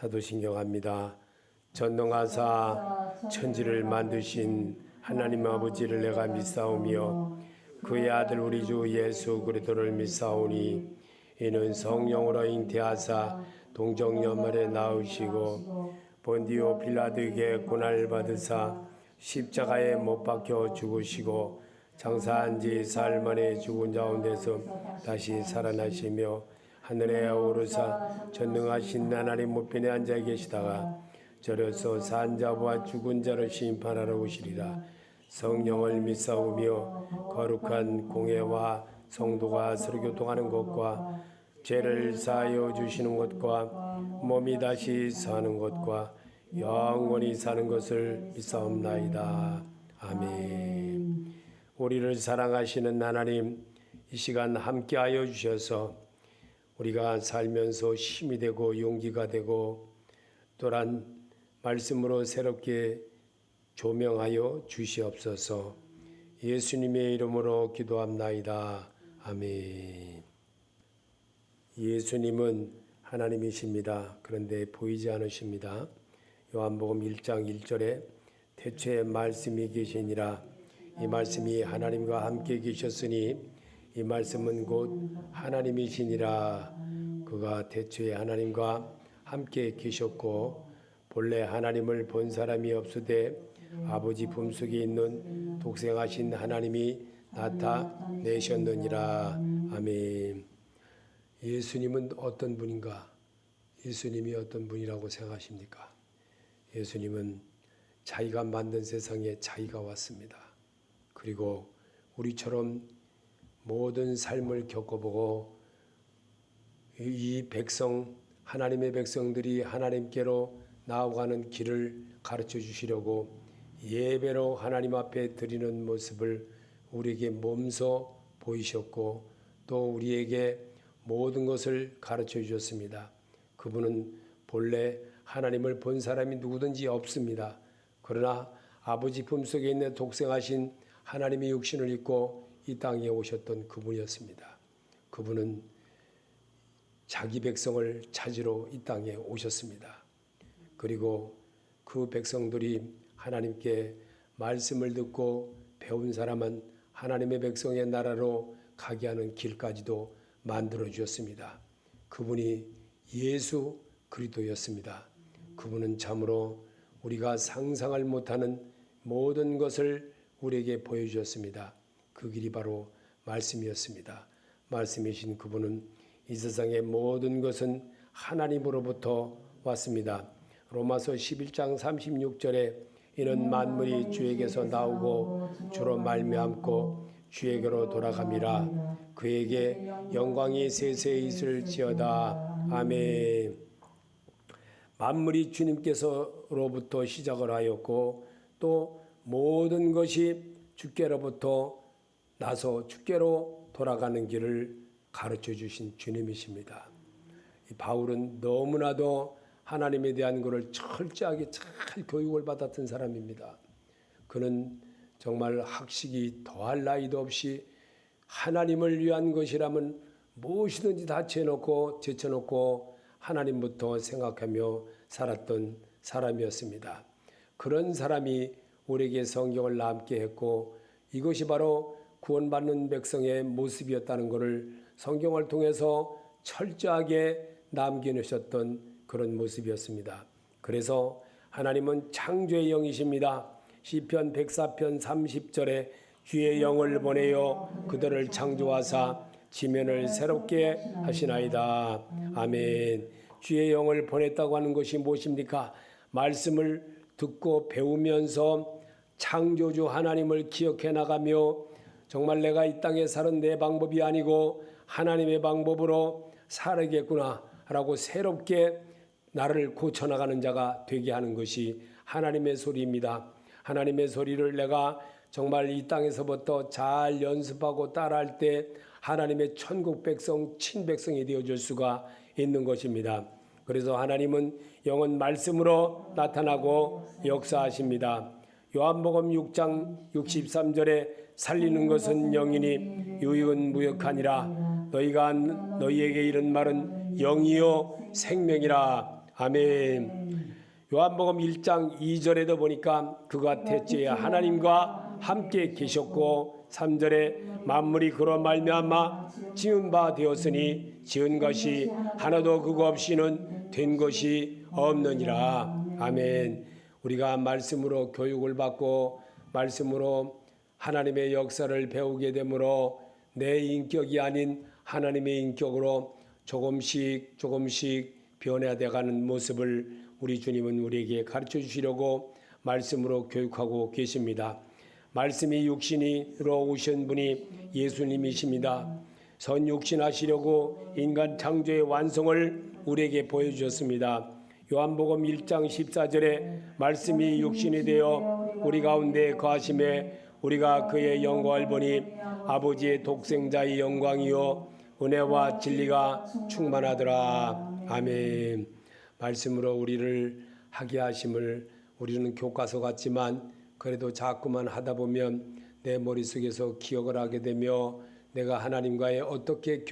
사도신경합니다. 전능하사 천지를 만드신 하나님 아버지를 내가 믿사오며 그의 아들 우리 주 예수 그리스도를 믿사오니 이는 성령으로 잉태하사 동정녀물에 낳으시고 본디오 빌라도에게 고난을 받으사 십자가에 못 박혀 죽으시고 장사한 지 사흘 만에 죽은 가운데서 다시 살아나시며 하늘에 오르사 전능하신 하나님 우편에 앉아 계시다가 저려서 산 자와 죽은 자를 심판하러 오시리라. 성령을 믿사오며 거룩한 공회와 성도가 서로 교통하는 것과 죄를 사하여 주시는 것과 몸이 다시 사는 것과 영원히 사는 것을 믿사옵나이다. 아멘. 우리를 사랑하시는 하나님, 이 시간 함께하여 주셔서 우리가 살면서 힘이 되고 용기가 되고 또한 말씀으로 새롭게 조명하여 주시옵소서. 예수님의 이름으로 기도합나이다. 아멘. 예수님은 하나님이십니다. 그런데 보이지 않으십니다. 요한복음 1장 1절에 태초에 말씀이 계시니라. 이 말씀이 하나님과 함께 계셨으니 이 말씀은 곧 하나님이시니라. 그가 태초에 하나님과 함께 계셨고 본래 하나님을 본 사람이 없으되 아버지 품속에 있는 독생하신 하나님이 나타내셨느니라. 아멘. 예수님은 어떤 분인가? 예수님이 어떤 분이라고 생각하십니까? 예수님은 자기가 만든 세상에 자기가 왔습니다. 그리고 우리처럼 모든 삶을 겪어보고 이 백성, 하나님의 백성들이 하나님께로 나아가는 길을 가르쳐 주시려고 예배로 하나님 앞에 드리는 모습을 우리에게 몸소 보이셨고 또 우리에게 모든 것을 가르쳐 주셨습니다. 그분은 본래 하나님을 본 사람이 누구든지 없습니다. 그러나 아버지 품속에 있는 독생하신 하나님의 육신을 입고 이 땅에 오셨던 그분이었습니다. 그분은 자기 백성을 찾으러 이 땅에 오셨습니다. 그리고 그 백성들이 하나님께 말씀을 듣고 배운 사람은 하나님의 백성의 나라로 가게 하는 길까지도 만들어 주셨습니다. 그분이 예수 그리스도였습니다. 그분은 참으로 우리가 상상할 못하는 모든 것을 우리에게 보여주셨습니다. 그 길이 바로 말씀이었습니다. 말씀이신 그분은 이 세상의 모든 것은 하나님으로부터 왔습니다. 로마서 11장 36절에 이는 만물이 주에게서 나오고 주로 말미암고 주에게로 돌아감이라. 그에게 영광이 세세히 있을지어다. 아멘. 만물이 주님께서로부터 시작을 하였고 또 모든 것이 주께로부터 나서 주께로 돌아가는 길을 가르쳐 주신 주님이십니다. 바울은 너무나도 하나님에 대한 것을 철저하게 잘 교육을 받았던 사람입니다. 그는 정말 학식이 더할 나위도 없이 하나님을 위한 것이라면 무엇이든지 다 제쳐놓고 하나님부터 생각하며 살았던 사람이었습니다. 그런 사람이 우리에게 성경을 남게 했고 이것이 바로 구원받는 백성의 모습이었다는 것을 성경을 통해서 철저하게 남겨놓으셨던 그런 모습이었습니다. 그래서 하나님은 창조의 영이십니다. 시편 104편 30절에 주의 영을 보내어 그들을 창조하사 지면을 새롭게 하시나이다. 아멘. 주의 영을 보냈다고 하는 것이 무엇입니까? 말씀을 듣고 배우면서 창조주 하나님을 기억해 나가며 정말 내가 이 땅에 사는 내 방법이 아니고 하나님의 방법으로 살아야겠구나 라고 새롭게 나를 고쳐나가는 자가 되게 하는 것이 하나님의 소리입니다. 하나님의 소리를 내가 정말 이 땅에서부터 잘 연습하고 따라할 때 하나님의 천국 백성, 친백성이 되어줄 수가 있는 것입니다. 그래서 하나님은 영은 말씀으로 나타나고 역사하십니다. 요한복음 6장 63절에 살리는 것은 영이니 유익은 무익하니라. 너희가 너희에게 이른 말은 영이요 생명이라. 아멘. 요한복음 1장 2절에도 보니까 그가 태초에 하나님과 함께 계셨고 3절에 만물이 그로 말미암아 지은 바 되었으니 지은 것이 하나도 그거 없이는 된 것이 없느니라. 아멘. 우리가 말씀으로 교육을 받고 말씀으로 하나님의 역사를 배우게 되므로 내 인격이 아닌 하나님의 인격으로 조금씩 변해야 가는 모습을 우리 주님은 우리에게 가르쳐 주시려고 말씀으로 교육하고 계십니다. 말씀이 육신으로 오신 분이 예수님이십니다. 선 육신하시려고 인간 창조의 완성을 우리에게 보여주셨습니다. 요한복음 1장 14절에 말씀이 육신이 되어 우리 가운데 거하심에 우리가 그의 영광을 보니 아버지의 독생자의 영광이요 은혜와 진리가 충만하더라. 아멘. 말씀으로 우리를 하게 하심을 우리는 교과서 같지만 그래도 자꾸만 하다 보면 내 머릿속에서 기억을 하게 되며 내가 하나님과의 어떻게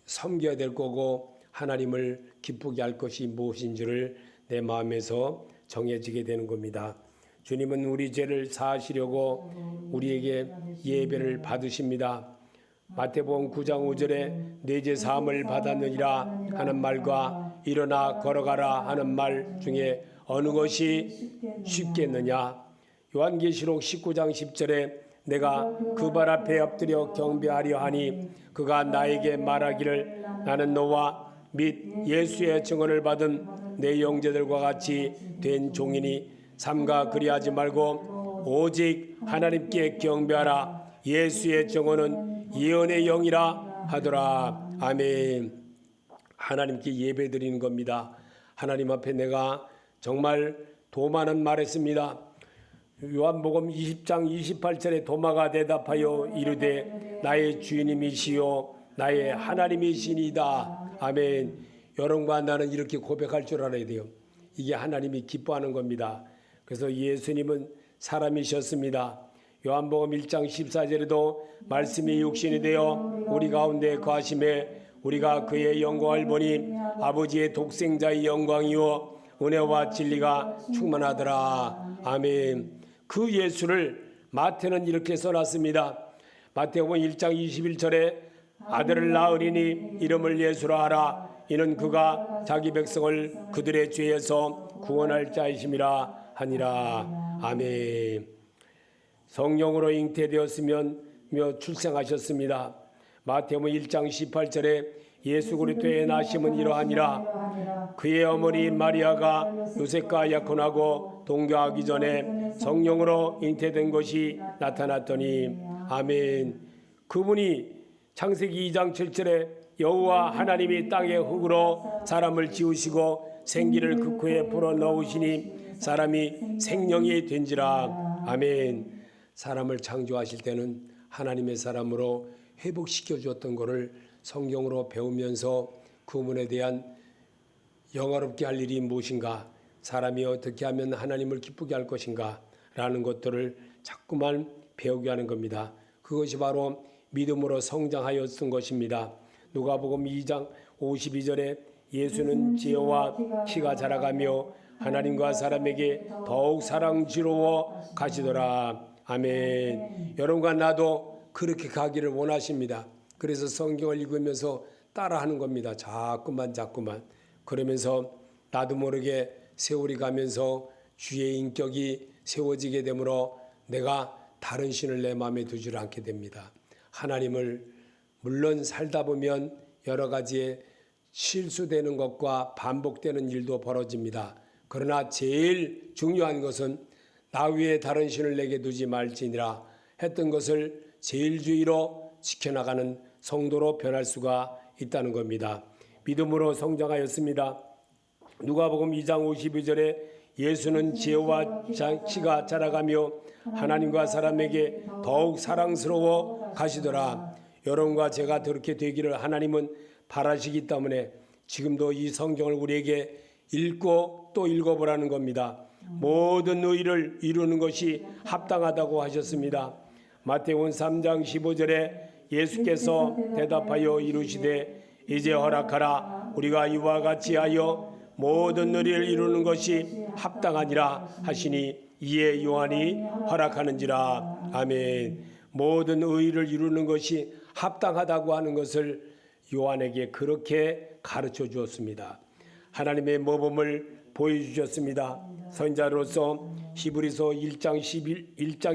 섬겨야 될 거고 하나님을 기쁘게 할 것이 무엇인지를 내 마음에서 정해지게 되는 겁니다. 주님은 우리 죄를 사하시려고 우리에게 예배를 받으십니다. 마태복음 9장 5절에 내 죄 사함을 받았느니라 하는 말과 일어나 걸어가라 하는 말 중에 어느 것이 쉽겠느냐. 요한계시록 19장 10절에 내가 그 발 앞에 엎드려 경배하려 하니 그가 나에게 말하기를 나는 너와 및 예수의 증언을 받은 내 형제들과 같이 된 종이니 삼가 그리하지 말고 오직 하나님께 경배하라. 예수의 증언은 예언의 영이라 하더라. 아멘. 하나님께 예배드리는 겁니다. 하나님 앞에 내가 정말 도마는 말했습니다. 요한복음 20장 28절에 도마가 대답하여 이르되 나의 주님이시요 나의 하나님이시니이다. 아멘. 여러분과 나는 이렇게 고백할 줄 알아야 돼요. 이게 하나님이 기뻐하는 겁니다. 그래서 예수님은 사람이셨습니다. 요한복음 1장 14절에도 말씀이 육신이 되어 우리 가운데 거하심에 우리가 그의 영광을 보니 아버지의 독생자의 영광이요 은혜와 진리가 충만하더라. 아멘. 그 예수를 마태는 이렇게 써놨습니다. 마태복음 1장 21절에 아들을 낳으리니 이름을 예수라 하라. 이는 그가 자기 백성을 그들의 죄에서 구원할 자이심이라 하니라. 아멘. 성령으로 잉태되었으며 출생하셨습니다. 마태복음 1장 18절에 예수 그리스도의 나심은 이러하니라. 그의 어머니 마리아가 요셉과 약혼하고 동거하기 전에 성령으로 잉태된 것이 나타났더니 아멘. 그분이 창세기 2장 7절에 여호와 하나님이 땅의 흙으로 사람을 지으시고 생기를 그 코에 불어넣으시니 사람이 생명이 된지라. 아멘. 사람을 창조하실 때는 하나님의 사람으로 회복시켜 주었던 것을 성경으로 배우면서 그분에 대한 영화롭게 할 일이 무엇인가, 사람이 어떻게 하면 하나님을 기쁘게 할 것인가 라는 것들을 자꾸만 배우게 하는 겁니다. 그것이 바로 믿음으로 성장하였던 것입니다. 누가복음 2장 52절에 예수는 지혜와 키가 자라가며 하나님과 사람에게 더욱 사랑스러워 가시더라. 아멘. 여러분과 나도 그렇게 가기를 원하십니다. 그래서 성경을 읽으면서 따라하는 겁니다. 자꾸만 그러면서 나도 모르게 세월이 가면서 주의 인격이 세워지게 되므로 내가 다른 신을 내 마음에 두지 않게 됩니다. 하나님을 물론 살다 보면 여러 가지의 실수되는 것과 반복되는 일도 벌어집니다. 그러나 제일 중요한 것은 나 위에 다른 신을 내게 두지 말지니라 했던 것을 제일주의로 지켜나가는 성도로 변할 수가 있다는 겁니다. 믿음으로 성장하였습니다. 누가복음 2장 52절에 예수는 지혜와 키가 자라가며 하나님과 사람에게 더욱 사랑스러워 가시더라. 여러분과 제가 그렇게 되기를 하나님은 바라시기 때문에 지금도 이 성경을 우리에게 읽고 또 읽어보라는 겁니다. 모든 의를 이루는 것이 합당하다고 하셨습니다. 마태복음 3장 15절에 예수께서 대답하여 이르시되 이제 허락하라. 우리가 이와 같이 하여 모든 의를 이루는 것이 합당하니라 하시니 이에 요한이 허락하는지라. 아멘. 모든 의를 이루는 것이 합당하다고 하는 것을 요한에게 그렇게 가르쳐 주었습니다. 하나님의 모범을 보여주셨습니다. 선자로서 히브리서 1장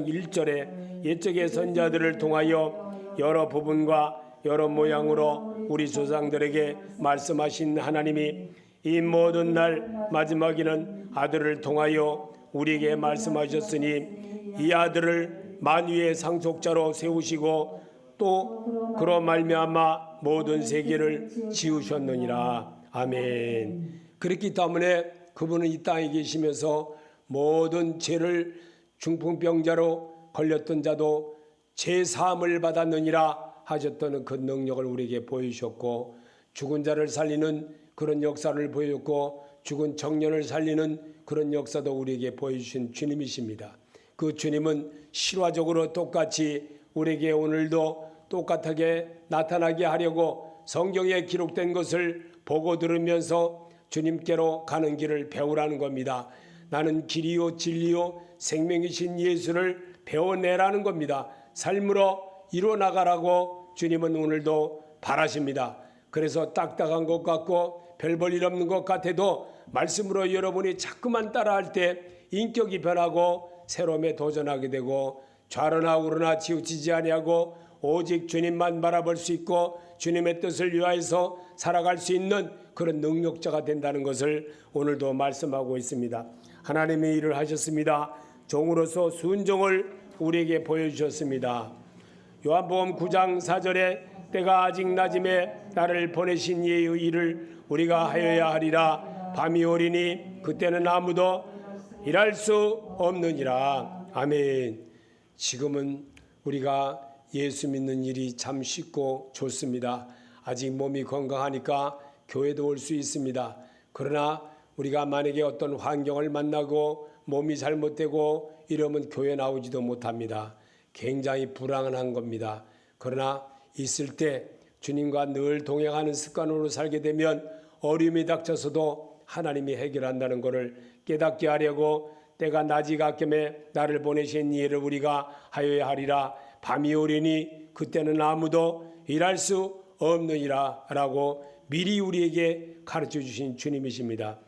1절에 옛적의 선자들을 통하여 여러 부분과 여러 모양으로 우리 조상들에게 말씀하신 하나님이 이 모든 날 마지막에는 아들을 통하여 우리에게 말씀하셨으니 이 아들을 만유의 상속자로 세우시고 또 그로 말미암아 모든 세계를 지으셨느니라. 아멘. 그렇기 때문에 그분은 이 땅에 계시면서 모든 죄를 중풍병자로 걸렸던 자도 죄사함을 받았느니라 하셨던 그 능력을 우리에게 보여주셨고, 죽은 자를 살리는 그런 역사를 보여줬고, 죽은 청년을 살리는 그런 역사도 우리에게 보여주신 주님이십니다. 그 주님은 실화적으로 똑같이 우리에게 오늘도 똑같하게 나타나게 하려고 성경에 기록된 것을 보고 들으면서 주님께로 가는 길을 배우라는 겁니다. 나는 길이요 진리요 생명이신 예수를 배워내라는 겁니다. 삶으로 이뤄나가라고 주님은 오늘도 바라십니다. 그래서 딱딱한 것 같고 별 볼 일 없는 것 같아도 말씀으로 여러분이 자꾸만 따라할 때 인격이 변하고 새로움에 도전하게 되고 좌로나 우로나 치우치지 아니하고 오직 주님만 바라볼 수 있고 주님의 뜻을 위하여서 살아갈 수 있는 그런 능력자가 된다는 것을 오늘도 말씀하고 있습니다. 하나님의 일을 하셨습니다. 종으로서 순종을 우리에게 보여주셨습니다. 요한복음 9장 4절에 때가 아직 낮음에 나를 보내신 이의 일을 우리가 하여야 하리라. 밤이 오리니 그때는 아무도 일할 수 없느니라. 아멘. 지금은 우리가 예수 믿는 일이 참 쉽고 좋습니다. 아직 몸이 건강하니까 교회도 올 수 있습니다. 그러나 우리가 만약에 어떤 환경을 만나고 몸이 잘못되고 이러면 교회 나오지도 못합니다. 굉장히 불안한 겁니다. 그러나 있을 때 주님과 늘 동행하는 습관으로 살게 되면 어려움이 닥쳐서도 하나님이 해결한다는 것을 깨닫게 하려고 때가 낮이 가끔에 나를 보내신 이를 우리가 하여야 하리라. 밤이 오리니 그때는 아무도 일할 수 없느니라 라고 미리 우리에게 가르쳐 주신 주님이십니다.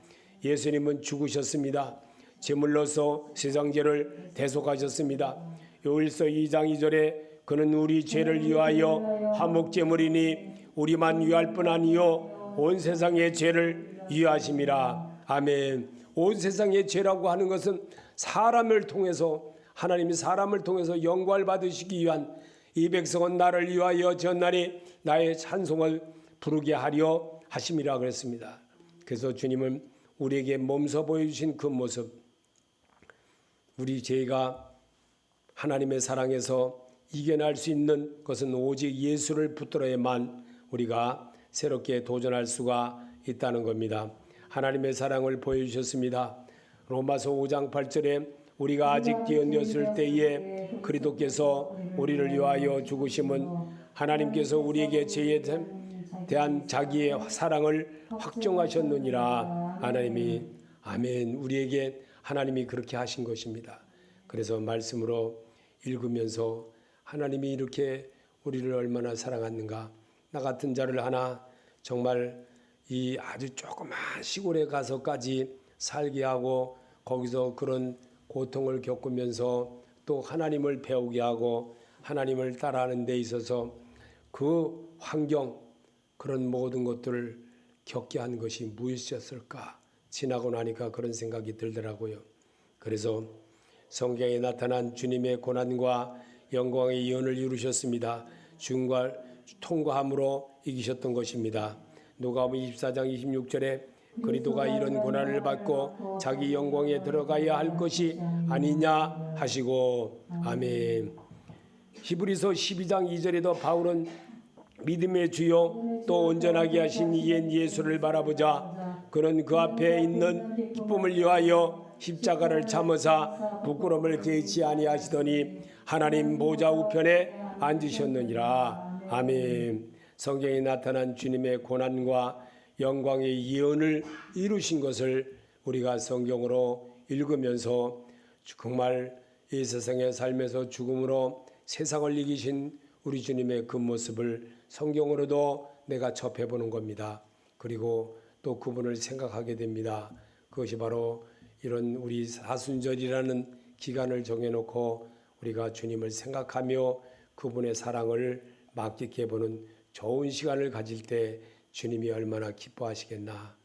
예수님은 죽으셨습니다. 제물로서 세상 죄를 대속하셨습니다. 요일서 2장 2절에 그는 우리 죄를 위하여 화목제물이니 우리만 위할 뿐 아니요 온 세상의 죄를 위하심이라. 아멘. 온 세상의 죄라고 하는 것은 사람을 통해서 하나님이 사람을 통해서 영광을 받으시기 위한 이 백성은 나를 위하여 전날에 나의 찬송을 부르게 하려 하심이라 그랬습니다. 그래서 주님은 우리에게 몸소 보여주신 그 모습, 우리 죄가 하나님의 사랑에서 이겨낼 수 있는 것은 오직 예수를 붙들어야만 우리가 새롭게 도전할 수가 있다는 겁니다. 하나님의 사랑을 보여주셨습니다. 로마서 5장 8절에 우리가 아직 뒤흔들었을 때에 그리스도께서 우리를 위하여 죽으심은 하나님께서 우리에게 죄에 대한 자기의 사랑을 확정하셨느니라. 하나님이 아멘. 우리에게 하나님이 그렇게 하신 것입니다. 그래서 말씀으로 읽으면서 하나님이 이렇게 우리를 얼마나 사랑하는가. 나 같은 자를 하나 정말 이 아주 조그만 시골에 가서까지 살게 하고 거기서 그런 고통을 겪으면서 또 하나님을 배우게 하고 하나님을 따라하는 데 있어서 그 환경 그런 모든 것들을 겪게 한 것이 무엇이었을까? 지나고 나니까 그런 생각이 들더라고요. 그래서 성경에 나타난 주님의 고난과 영광의 예언을 이루셨습니다. 죽음과 통과함으로 이기셨던 것입니다. 누가복음 24장 26절에 그리스도가 이런 고난을 받고 자기 영광에 들어가야 할 것이 아니냐 하시고 아멘. 히브리서 12장 2절에도 바울은 믿음의 주요 또 온전하게 하신 이엔 예수를 바라보자. 그는 그 앞에 있는 기쁨을 위하여 십자가를 참으사 부끄러움을 개의치 아니하시더니 하나님 보좌 우편에 앉으셨느니라. 아멘. 성경에 나타난 주님의 고난과 영광의 예언을 이루신 것을 우리가 성경으로 읽으면서 정말 이 세상의 삶에서 죽음으로 세상을 이기신 우리 주님의 그 모습을 성경으로도 내가 접해보는 겁니다. 그리고 또 그분을 생각하게 됩니다. 그것이 바로 이런 우리 사순절이라는 기간을 정해놓고 우리가 주님을 생각하며 그분의 사랑을 만끽해 보는 좋은 시간을 가질 때 주님이 얼마나 기뻐하시겠나.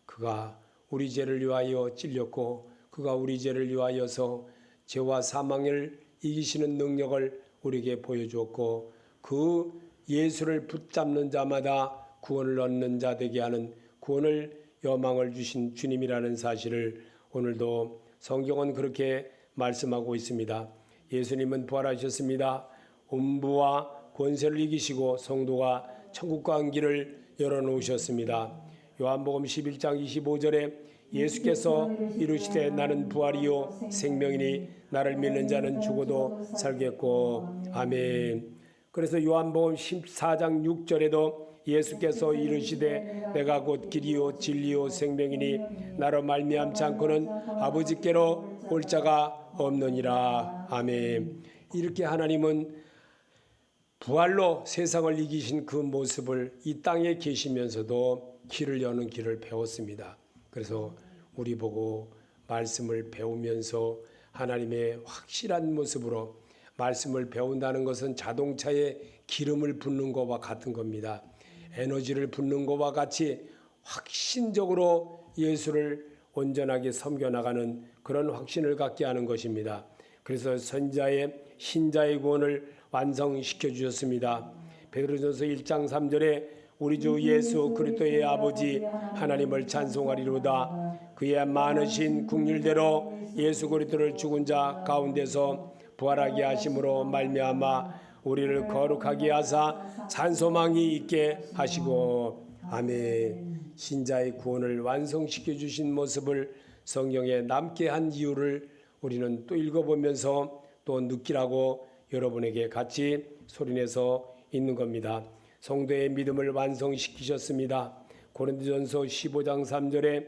그가 우리 죄를 위하여 찔렸고 그가 우리 죄를 위하여서 죄와 사망을 이기시는 능력을 우리에게 보여주었고 그 예수를 붙잡는 자마다 구원을 얻는 자 되게 하는 구원을 여망을 주신 주님이라는 사실을 오늘도 성경은 그렇게 말씀하고 있습니다. 예수님은 부활하셨습니다. 음부와 권세를 이기시고 성도가 천국 간 길을 열어놓으셨습니다. 요한복음 11장 25절에 예수께서 이르시되 나는 부활이요 생명이니 나를 믿는 자는 죽어도 살겠고 아멘. 그래서 요한복음 14장 6절에도 예수께서 이르시되 내가 곧 길이요 진리요 생명이니 나로 말미암지 않고는 아버지께로 올 자가 없느니라. 아멘. 이렇게 하나님은 부활로 세상을 이기신 그 모습을 이 땅에 계시면서도 길을 여는 길을 배웠습니다. 그래서 우리 보고 말씀을 배우면서 하나님의 확실한 모습으로 말씀을 배운다는 것은 자동차에 기름을 붓는 것과 같은 겁니다. 에너지를 붓는 것과 같이 확신적으로 예수를 온전하게 섬겨나가는 그런 확신을 갖게 하는 것입니다. 그래서 선자의 신자의 구원을 완성시켜 주셨습니다. 베드로전서 1장 3절에 우리 주 예수 그리스도의 아버지 하나님을 찬송하리로다. 그의 많으신 국률대로 예수 그리스도를 죽은 자 가운데서 부활하게 하심으로 말미암아 우리를 거룩하게 하사 산소망이 있게 하시고 아멘. 신자의 구원을 완성시켜 주신 모습을 성경에 남게 한 이유를 우리는 또 읽어보면서 또 느끼라고 여러분에게 같이 소리내서 있는 겁니다. 성도의 믿음을 완성시키셨습니다. 고린도전서 15장 3절에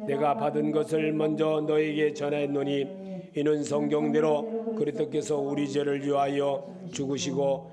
내가 받은 것을 먼저 너에게 전하였노니 이는 성경대로 그리스도께서 우리 죄를 위하여 죽으시고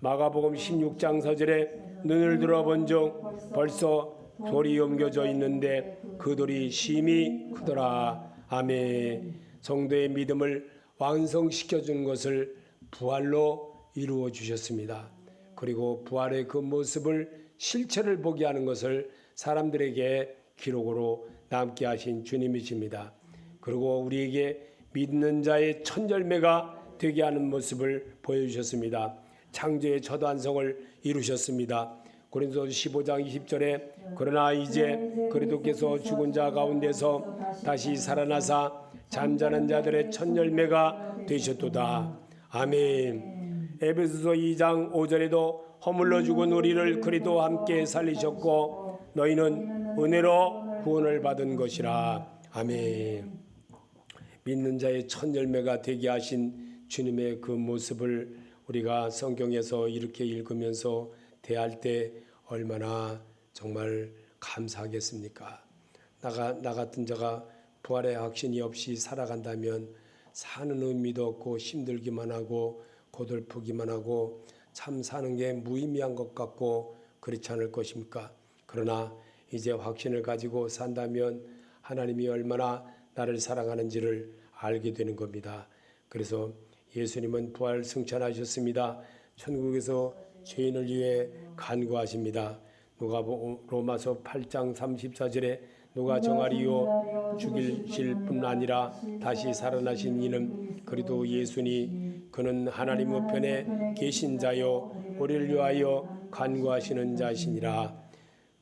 마가복음 16장 4절에 눈을 들어본즉 벌써 돌이 옮겨져 있는데 그 돌이 심히 크더라. 아멘. 성도의 믿음을 완성시켜준 것을 부활로 이루어 주셨습니다. 그리고 부활의 그 모습을 실체를 보게 하는 것을 사람들에게 기록으로 남게 하신 주님이십니다. 그리고 우리에게 믿는 자의 첫 열매가 되게 하는 모습을 보여주셨습니다. 창조의 첫 완성을 이루셨습니다. 고린도서 15장 20절에 그러나 이제 그리스도께서 죽은 자 가운데서 다시 살아나사 잠자는 자들의 첫 열매가 되셨도다. 아멘. 에베소서 2장 5절에도 허물러 죽은 우리를 그리스도와 함께 살리셨고 너희는 은혜로 구원을 받은 것이라. 아멘. 믿는 자의 첫 열매가 되게 하신 주님의 그 모습을 우리가 성경에서 이렇게 읽으면서 대할 때 얼마나 정말 감사하겠습니까? 나 같은 자가 부활의 확신이 없이 살아간다면 사는 의미도 없고 힘들기만 하고 고달프기만 하고 참 사는 게 무의미한 것 같고 그렇지 않을 것입니까? 그러나 이제 확신을 가지고 산다면 하나님이 얼마나 나를 사랑하는지를 알게 되는 겁니다. 그래서 예수님은 부활 승천하셨습니다. 천국에서 죄인을 위해 간구하십니다. 로마서 8장 34절에 누가 정하리요 죽이실 뿐 아니라 다시 살아나신 이는 그리스도 예수니 그는 하나님 우편에 계신 자요 우리를 위하여 간구하시는 자시니라.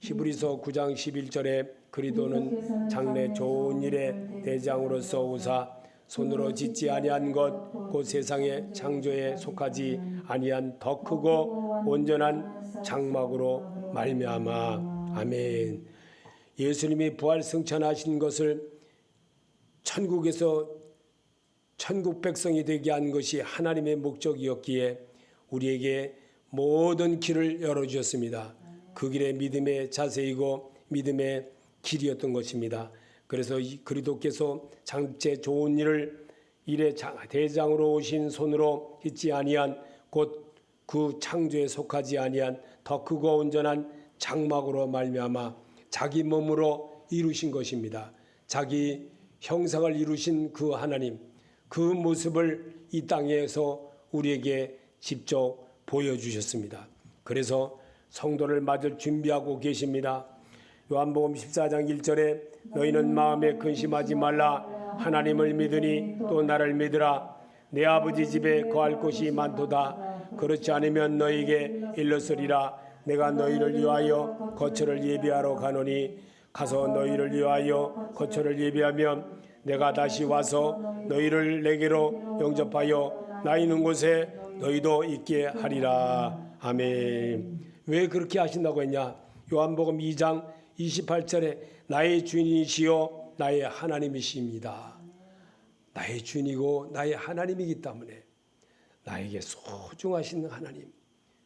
히브리서 9장 11절에 그리스도는 장래 좋은 일의 대장으로서 오사 손으로 짓지 아니한 것 곧 세상의 창조에 속하지 아니한 더 크고 온전한 장막으로 말미암아. 아멘. 예수님이 부활 승천하신 것을 천국에서 천국 백성이 되게 한 것이 하나님의 목적이었기에 우리에게 모든 길을 열어주셨습니다. 그 길의 믿음의 자세이고 믿음의 길이었던 것입니다. 그래서 그리스도께서 장체 좋은 일의 대장으로 오신 손으로 잊지 아니한 곧 그 창조에 속하지 아니한 더 크고 온전한 장막으로 말미암아 자기 몸으로 이루신 것입니다. 자기 형상을 이루신 그 하나님, 그 모습을 이 땅에서 우리에게 직접 보여주셨습니다. 그래서 성도를 맞을 준비하고 계십니다. 요한복음 14장 1절에 너희는 마음에 근심하지 말라. 하나님을 믿으니 또 나를 믿으라. 내 아버지 집에 거할 곳이 많도다. 그렇지 않으면 너희에게 일렀으리라. 내가 너희를 위하여 거처를 예비하러 가노니 가서 너희를 위하여 거처를 예비하면 내가 다시 와서 너희를 내게로 영접하여 나 있는 곳에 너희도 있게 하리라. 아멘. 왜 그렇게 하신다고 했냐? 요한복음 2장 28절에 나의 주인이시요 나의 하나님이십니다. 나의 주인이고 나의 하나님이기 때문에 나에게 소중하신 하나님.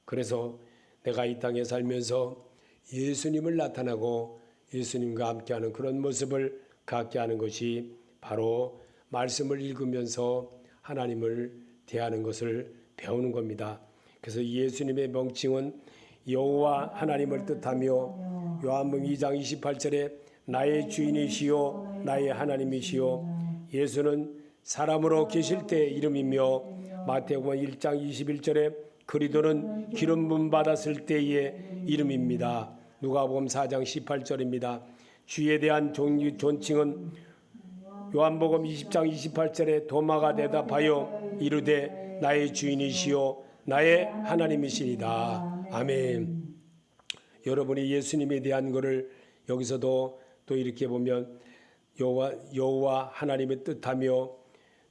그래서 내가 이 땅에 살면서 예수님을 나타나고 예수님과 함께하는 그런 모습을 갖게 하는 것이 바로 말씀을 읽으면서 하나님을 대하는 것을 배우는 겁니다. 그래서 예수님의 명칭은 여호와 하나님을 뜻하며 요한복음 2장 28절에 나의 주인이시요 나의 하나님이시요 예수는 사람으로 계실 때 이름이며 마태복음 1장 21절에 그리스도는 기름 부음 받았을 때의 이름입니다. 누가복음 4장 18절입니다. 주에 대한 존칭은 요한복음 20장 28절에 도마가 대답하여 이르되 나의 주인이시요 나의 하나님이시니이다. 아멘. 여러분이 예수님에 대한 것을 여기서도 또 이렇게 보면 여호와 하나님의 뜻하며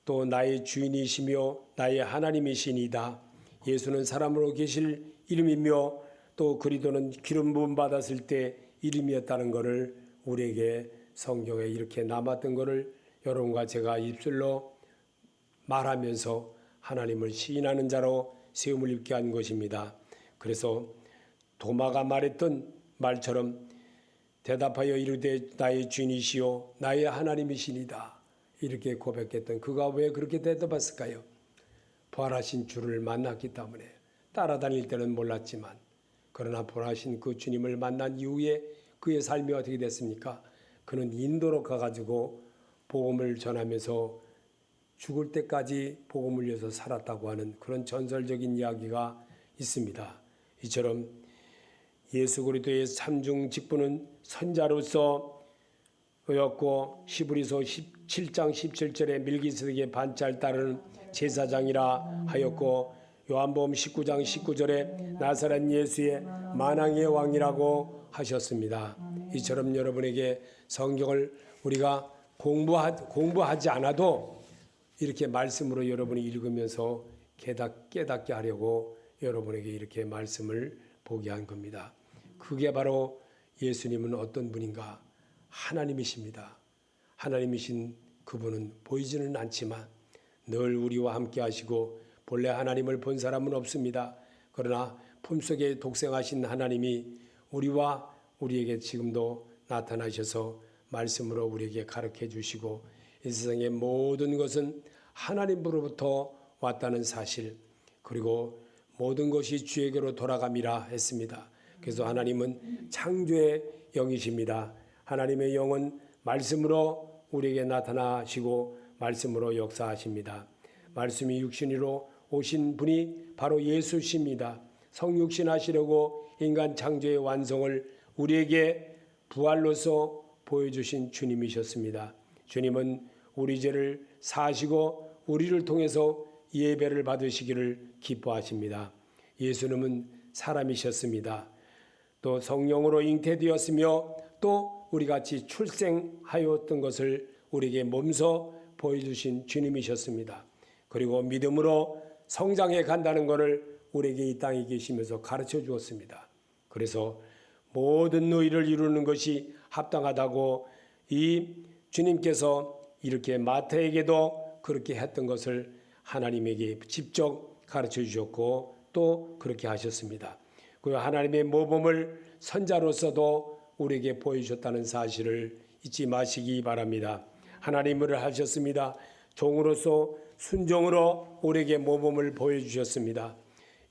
또 나의 주인이시며 나의 하나님이시니이다. 예수는 사람으로 계실 이름이며 또 그리스도는 기름 부음 받았을 때 이름이었다는 것을 우리에게 성경에 이렇게 남았던 것을 여러분과 제가 입술로 말하면서 하나님을 시인하는 자로 세움을 입게 한 것입니다. 그래서 도마가 말했던 말처럼 대답하여 이르되 나의 주인이시요 나의 하나님이시니이다. 이렇게 고백했던 그가 왜 그렇게 대답했을까요? 부활하신 주를 만났기 때문에. 따라다닐 때는 몰랐지만 그러나 부활하신 그 주님을 만난 이후에 그의 삶이 어떻게 됐습니까? 그는 인도로 가가지고 복음을 전하면서 죽을 때까지 복음을 위해서 살았다고 하는 그런 전설적인 이야기가 있습니다. 이처럼 예수 그리스도의 삼중 직분은 선자로서 였고 히브리서 17장 17절에 멜기세덱의 반차를 따르는 제사장이라 하였고 요한복음 19장 19절에 나사렛 예수의 만왕의 왕이라고 하셨습니다. 이처럼 여러분에게 성경을 우리가 공부하지 않아도 이렇게 말씀으로 여러분이 읽으면서 깨닫게 하려고 여러분에게 이렇게 말씀을 보게 한 겁니다. 그게 바로 예수님은 어떤 분인가? 하나님이십니다. 하나님이신 그분은 보이지는 않지만 늘 우리와 함께 하시고 본래 하나님을 본 사람은 없습니다. 그러나 품속에 독생하신 하나님이 우리와 우리에게 지금도 나타나셔서 말씀으로 우리에게 가르쳐 주시고 이 세상의 모든 것은 하나님으로부터 왔다는 사실 그리고 모든 것이 주에게로 돌아감이라 했습니다. 그래서 하나님은 창조의 영이십니다. 하나님의 영은 말씀으로 우리에게 나타나시고 말씀으로 역사하십니다. 말씀이 육신으로 오신 분이 바로 예수십니다. 성육신 하시려고 인간 창조의 완성을 우리에게 부활로서 보여주신 주님이셨습니다. 주님은 우리 죄를 사하시고 우리를 통해서 예배를 받으시기를 기뻐하십니다. 예수님은 사람이셨습니다. 또 성령으로 잉태되었으며 또 우리같이 출생하였던 것을 우리에게 몸소 보여주신 주님이셨습니다. 그리고 믿음으로 성장해 간다는 것을 우리에게 이 땅에 계시면서 가르쳐 주었습니다. 그래서 모든 의를 이루는 것이 합당하다고 이 주님께서 이렇게 마태에게도 그렇게 했던 것을 하나님에게 직접 가르쳐 주셨고 또 그렇게 하셨습니다. 그 하나님의 모범을 선자로서도 우리에게 보여주셨다는 사실을 잊지 마시기 바랍니다. 하나님을 하셨습니다. 종으로서 순종으로 우리에게 모범을 보여주셨습니다.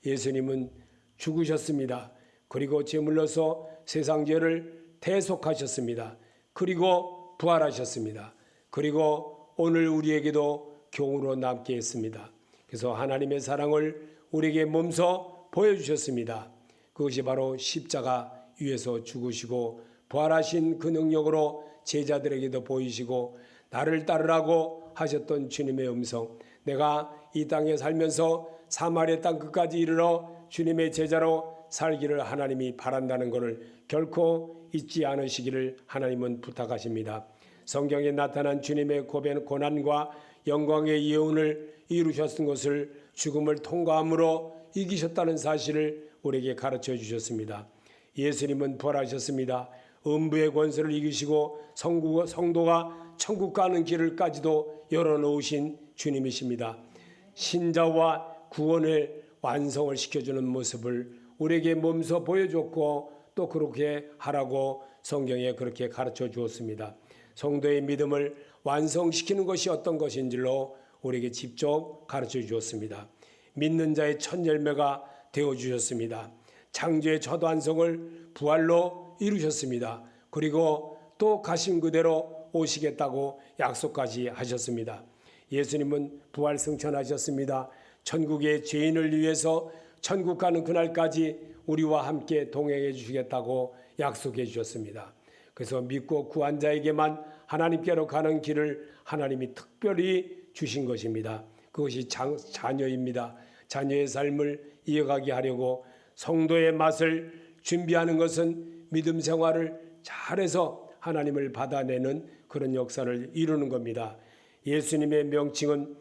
예수님은 죽으셨습니다. 그리고 제물로서 세상 죄를 대속하셨습니다. 그리고 부활하셨습니다. 그리고 오늘 우리에게도 교훈으로 남게 했습니다. 그래서 하나님의 사랑을 우리에게 몸소 보여주셨습니다. 그것이 바로 십자가 위에서 죽으시고 부활하신 그 능력으로 제자들에게도 보이시고 나를 따르라고 하셨던 주님의 음성, 내가 이 땅에 살면서 사마리아 땅 끝까지 이르러 주님의 제자로 살기를 하나님이 바란다는 것을 결코 잊지 않으시기를 하나님은 부탁하십니다. 성경에 나타난 주님의 고난과 영광의 예언을 이루셨던 것을 죽음을 통과함으로 이기셨다는 사실을 우리에게 가르쳐 주셨습니다. 예수님은 부활하셨습니다. 음부의 권세를 이기시고 성도가 천국 가는 길을까지도 열어놓으신 주님이십니다. 신자와 구원을 완성을 시켜주는 모습을 우리에게 몸소 보여줬고 또 그렇게 하라고 성경에 그렇게 가르쳐 주었습니다. 성도의 믿음을 완성시키는 것이 어떤 것인지로 우리에게 직접 가르쳐 주었습니다. 믿는 자의 첫 열매가 되어 주셨습니다. 창조의 첫 완성을 부활로 이루셨습니다. 그리고 또 가신 그대로 오시겠다고 약속까지 하셨습니다. 예수님은 부활 승천하셨습니다. 천국의 죄인을 위해서 천국 가는 그날까지 우리와 함께 동행해 주시겠다고 약속해 주셨습니다. 그래서 믿고 구한 자에게만 하나님께로 가는 길을 하나님이 특별히 주신 것입니다. 그것이 자녀입니다. 자녀의 삶을 이어가게 하려고 성도의 맛을 준비하는 것은 믿음 생활을 잘해서 하나님을 받아내는 그런 역사를 이루는 겁니다. 예수님의 명칭은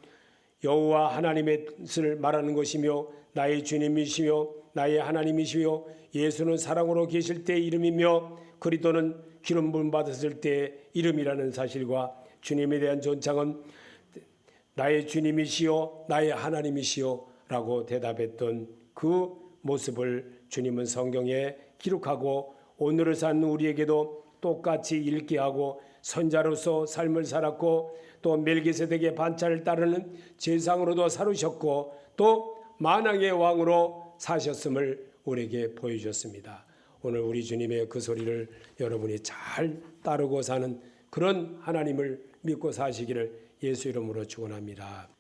여호와 하나님의 뜻을 말하는 것이며 나의 주님이시며 나의 하나님이시며 예수는 사랑으로 계실 때의 이름이며 그리스도는 기름 부음 받았을 때의 이름이라는 사실과 주님에 대한 존칭은 나의 주님이시요 나의 하나님이시요 라고 대답했던 그 모습을 주님은 성경에 기록하고 오늘을 사는 우리에게도 똑같이 읽게 하고 선자로서 삶을 살았고 또 멜기세덱의 반차를 따르는 제사장으로도 살으셨고 또 만왕의 왕으로 사셨음을 우리에게 보여주셨습니다. 오늘 우리 주님의 그 소리를 여러분이 잘 따르고 사는 그런 하나님을 믿고 사시기를 예수 이름으로 축원합니다.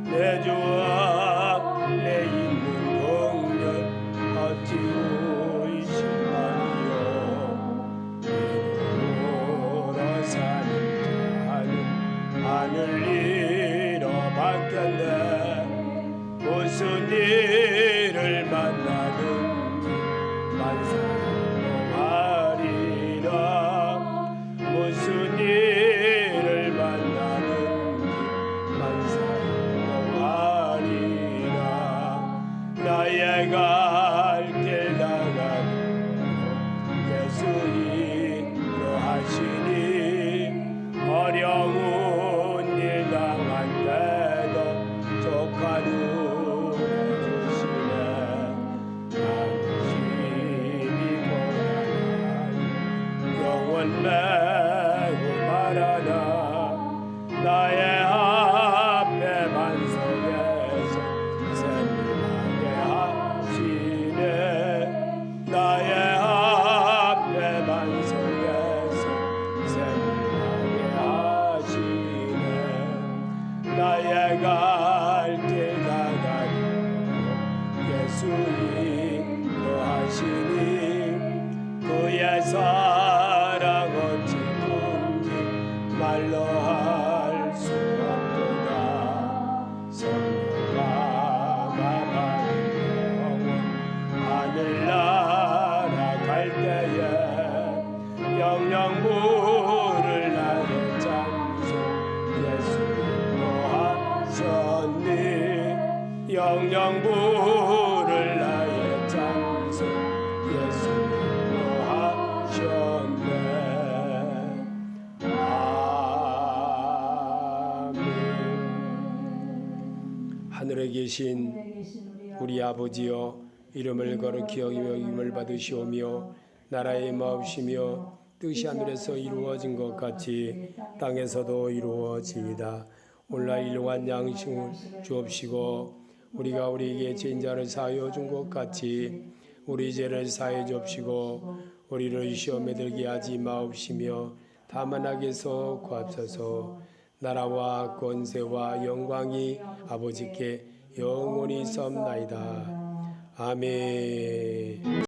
내 주와 내 있는 공력 어찌 의심하리요. 내도로 사는 자는 하늘 위로 바뀌었네. 무슨 일을 만나든지 만사동하리라. 무슨 일을 만나든지 만사동하리라. 나의 갈 길 나가도 예수 인도하시니 어려운 일 당할 때도 족하누 해주시네. 당신이 고난한 영원 매우 말하나 나의 앞에 반석에서 샘물나게 하시네. 나의 앞에 반석에서 샘물나게 하시네. 나의 갈 길 가가도 예수 인도하시니 그의 사랑 어찌 큰지 말로 할 수 없도다. 성령과 마마는 영원 하늘나라 갈 때에 영영부를 나의 장소 예수 인도하셨니. 영영부를 나의 장소 예수 인도하셨니. 하늘에 계신 우리 아버지여, 이름을 거룩히 여기며 여김을 받으시오며 나라의 마옵시며 뜻이 하늘에서 이루어진 것 같이 땅에서도 이루어지이다. 오늘날 일용할 양식을 주옵시고 우리가 우리에게 죄인 자를 사하여 준 것 같이 우리 죄를 사하여 주옵시고 우리를 시험에 들게 하지 마옵시며 다만 악에서 구하옵소서. 나라와 권세와 영광이 아버지께 영원히 섬나이다. 아멘.